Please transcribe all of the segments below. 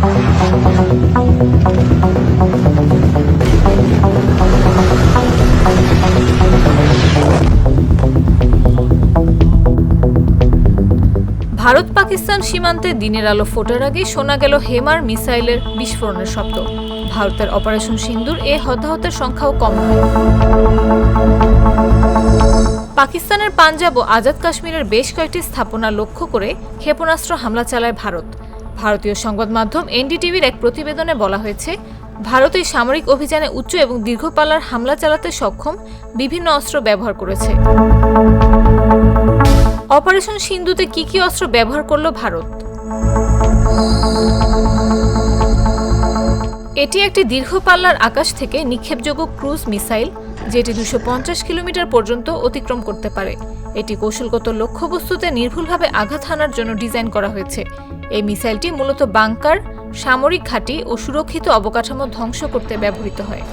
ভারত পাকিস্তান সীমান্তে দিনের আলো ফোটার আগে শোনা গেল হেমার মিসাইলের বিস্ফোরণের শব্দ। ভারতের অপারেশন সিন্দুর এ হতাহতের সংখ্যাও কম নয়। পাকিস্তানের পাঞ্জাব ও আজাদ কাশ্মীরের বেশ কয়েকটি স্থাপনা লক্ষ্য করে ক্ষেপণাস্ত্র হামলা চালায় ভারত। ভারতীয় সংবাদ মাধ্যম এনডিটিভির এক প্রতিবেদনে বলা হয়েছে, ভারত এই সামরিক অভিযানে উচ্চ এবং দীর্ঘপাল্লার হামলা চালাতে সক্ষম বিভিন্ন অস্ত্র ব্যবহার করেছে। অপারেশন সিন্ধুতে কি কি অস্ত্র ব্যবহার করল ভারত? এটি একটি দীর্ঘপাল্লার আকাশ থেকে নিক্ষেপযোগ্য ক্রুজ মিসাইল, যেটি 250 কিলোমিটার পর্যন্ত অতিক্রম করতে পারে। এটি কৌশলগত লক্ষ্যবস্তুতে নির্ভুলভাবে আঘাত হানার জন্য ডিজাইন করা হয়েছে। এই মিসাইলটি মূলত বাংকার, সামরিক ঘাঁটি ও সুরক্ষিত অবকাঠামো ধ্বংস করতে ব্যবহৃত হয়।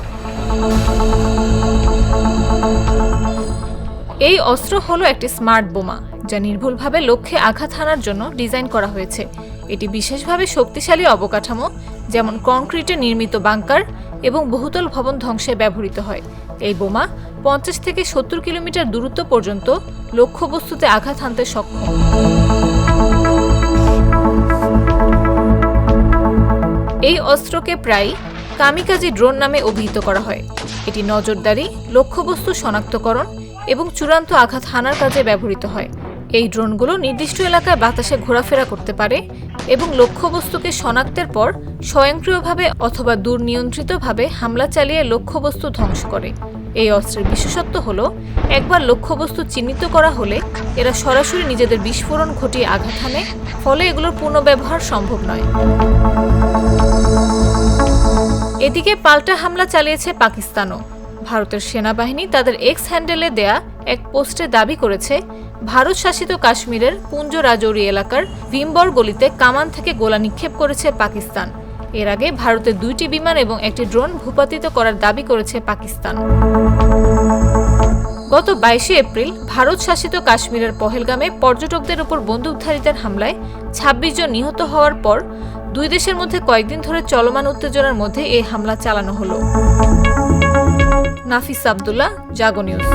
এই অস্ত্র হলো একটি স্মার্ট বোমা, যা নির্ভুলভাবে লক্ষ্যে আঘাত হানার জন্য ডিজাইন করা হয়েছে। এটি বিশেষভাবে শক্তিশালী অবকাঠামো, যেমন কংক্রিটে নির্মিত বাংকার এবং বহুতল ভবন ধ্বংসে ব্যবহৃত হয়। এই বোমা 50 থেকে 70 কিলোমিটার দূরত্ব পর্যন্ত লক্ষ্যবস্তুতে আঘাত হানতে সক্ষম। এই অস্ত্রকে প্রায় কামিকাজি ড্রোন নামে অভিহিত করা হয়। এটি নজরদারি, লক্ষ্যবস্তু শনাক্তকরণ এবং চূড়ান্ত আঘাত হানার কাজে ব্যবহৃত হয়। এই ড্রোনগুলো নির্দিষ্ট এলাকায় বাতাসে ঘোরাফেরা করতে পারে এবং লক্ষ্যবস্তুকে শনাক্তের পর স্বয়ংক্রিয়ভাবে অথবা দুর্নিয়ন্ত্রিতভাবে হামলা চালিয়ে লক্ষ্যবস্তু ধ্বংস করে। এই অস্ত্রের বিশেষত্ব হল, একবার লক্ষ্যবস্তু চিহ্নিত করা হলে এরা সরাসরি নিজেদের বিস্ফোরণ ঘটিয়ে আঘাত হানে, ফলে এগুলোর পুনর্ব্যবহার সম্ভব নয়। এদিকে পাল্টা হামলা চালিয়েছে পাকিস্তানও। ভারতের সেনাবাহিনী তাদের এক্স হ্যান্ডেলে দেয়া এক পোস্টে দাবি করেছে, ভারত শাসিত কাশ্মীরের পুঞ্জ রাজৌরি এলাকার ভীমবর গলিতে কামান থেকে গোলা নিক্ষেপ করেছে পাকিস্তান। এর আগে ভারতের 2টি বিমান এবং একটি ড্রোন ভূপাতিত করার দাবি করেছে পাকিস্তান। গত 22 এপ্রিল ভারত শাসিত কাশ্মীরের পহেলগামে পর্যটকদের উপর বন্দুকধারীদের হামলায় 26 জন নিহত হওয়ার পর দুই দেশের মধ্যে কয়েকদিন ধরে চলমান উত্তেজনার মধ্যে এই হামলা চালানো হলো। নাফিস আব্দুল্লাহ, জাগো নিউজ।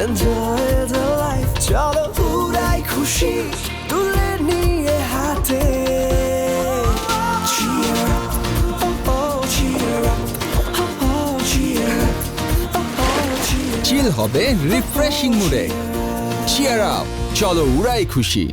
Enjoy the life, চলো উড়াই খুশি তুলে নিয়ে হাতে। Cheer up, oh oh, cheer up, oh oh, cheer up, oh oh, cheer up. চিল হবে রিফ্রেশিং মুডে। চিয়ার আপ, চলো উড়াই খুশি।